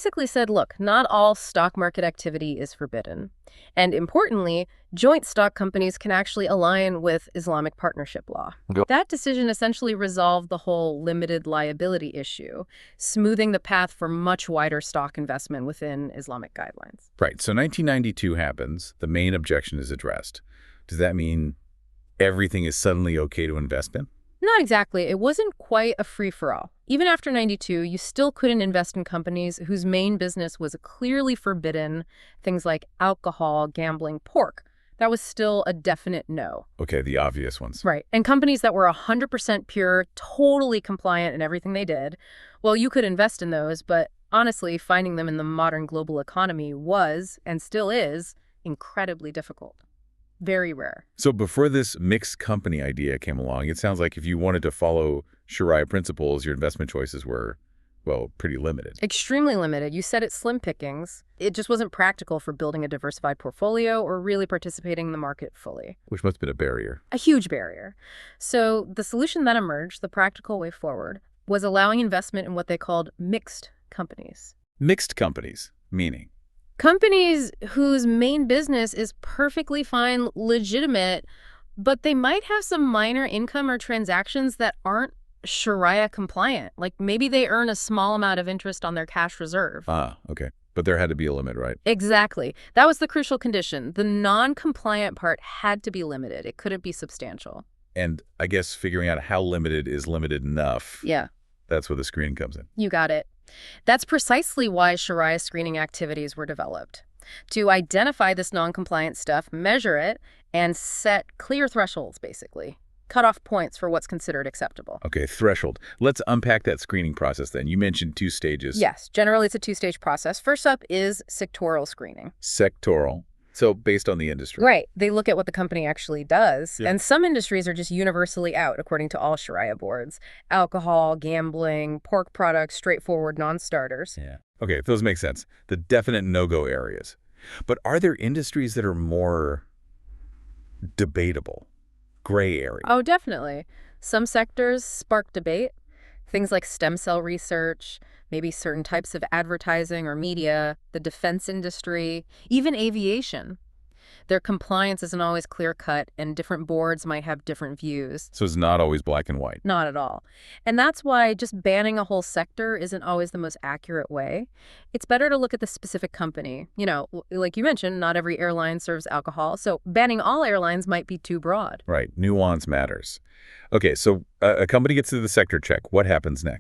Basically said, look, not all stock market activity is forbidden. And importantly, joint stock companies can actually align with Islamic partnership law. Go- That decision essentially resolved the whole limited liability issue, smoothing the path for much wider stock investment within Islamic guidelines. Right, so 1992 happens. The main objection is addressed. Does that mean everything is suddenly okay to invest in? Not exactly. It wasn't quite a free-for-all. Even after 92, you still couldn't invest in companies whose main business was clearly forbidden, things like alcohol, gambling, pork. That was still a definite no. Okay, the obvious ones. Right. And companies that were 100% pure, totally compliant in everything they did, well, you could invest in those, but honestly, finding them in the modern global economy was, and still is, incredibly difficult. Very rare. So before this mixed company idea came along, it sounds like if you wanted to follow shariah principles, your investment choices were, well, pretty limited. Extremely limited. You said it's slim pickings. It just wasn't practical for building a diversified portfolio or really participating in the market fully. Which must have been a barrier. A huge barrier. So the solution that emerged, the practical way forward, was allowing investment in what they called mixed companies. Mixed companies, meaning? Companies whose main business is perfectly fine, legitimate, but they might have some minor income or transactions that aren't shariah compliant. Like maybe they earn a small amount of interest on their cash reserve. Ah, okay. But there had to be a limit, right? Exactly. That was the crucial condition. The non-compliant part had to be limited. It couldn't be substantial. And I guess figuring out how limited is limited enough. Yeah. That's where the screening comes in. You got it. That's precisely why shariah screening activities were developed. To identify this non-compliant stuff, measure it, and set clear thresholds, basically. Cut off points for what's considered acceptable. Okay, threshold. Let's unpack that screening process then. You mentioned 2 stages. Yes, generally it's a 2-stage process. First up is sectoral screening. Sectoral. So based on the industry. Right. They look at what the company actually does. Yeah. And some industries are just universally out, according to all shariah boards. Alcohol, gambling, pork products, straightforward non-starters. Yeah. Okay, those make sense. The definite no-go areas. But are there industries that are more debatable? Gray area? Oh, definitely. Some sectors spark debate. Things like stem cell research, maybe certain types of advertising or media, the defense industry, even aviation. Their compliance isn't always clear-cut, and different boards might have different views. So it's not always black and white. Not at all. And that's why just banning a whole sector isn't always the most accurate way. It's better to look at the specific company. You know, like you mentioned, not every airline serves alcohol, so banning all airlines might be too broad. Right. Nuance matters. Okay, so a company gets to the sector check. What happens next?